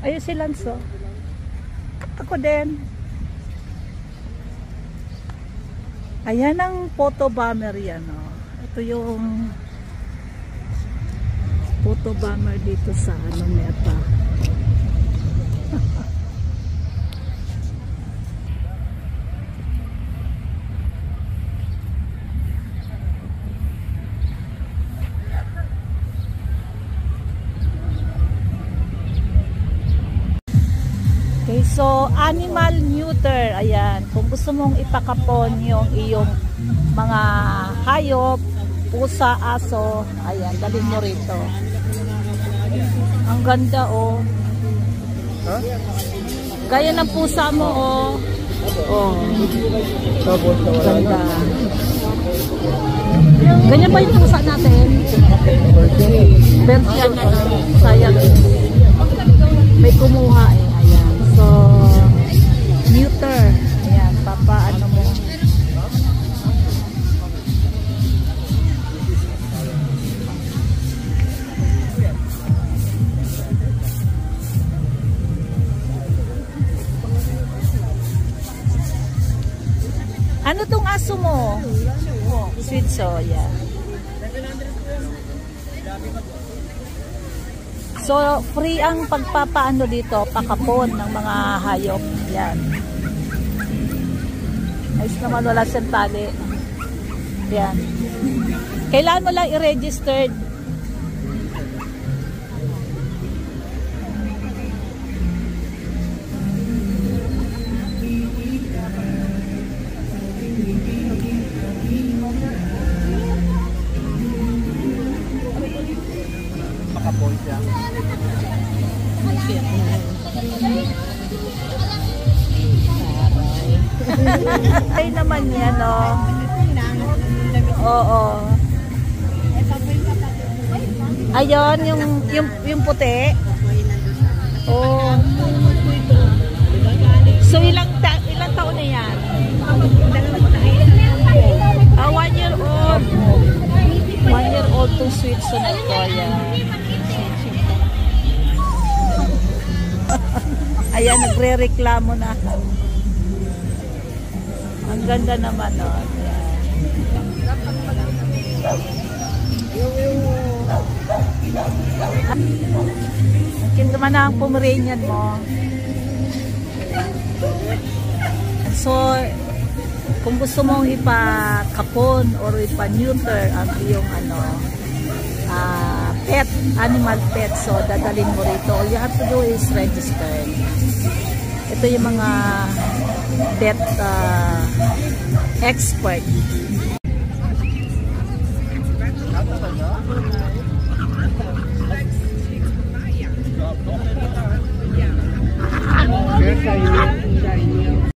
Ayun si Lanzo. Ako din. Ayan ang photo bomber yan. Oh. Ito yung photo bomber dito sa Meta. Okay, so animal neuter, ayan, kung gusto mong ipakapon yung iyong mga hayop, pusa, aso, ayan, dalhin mo rito. Ang ganda, oh. Huh? Gaya ng pusa mo, oh. Oh. Ganda. Ganyan ba yung pusa natin? Persian na lang. Sayang. May kumuha eh. So, neuter. Ayan, papaano mo. Ano tong aso mo? Sweet soya. So, free ang pagpapaano dito, pakapon ng mga hayop. Yan. Ayos naman, wala siyang tali. Yan. Kailangan mo lang i-registered. Pakapon siya. Ay naman yan, no? Oo. Ayun, yung puti. Oh. So, ilang taon na yan? 1 year old. 1 year old to sweet so na to. Ayan, nagre-reklamo na. Ang ganda naman, no? Kinto man na ang Pomeranian mo. So, kung gusto mong ipakapon or ipa-neuter ang iyong pet, animal pet, so dadalhin mo rito. All you have to do is register. Ito yung mga pet expert.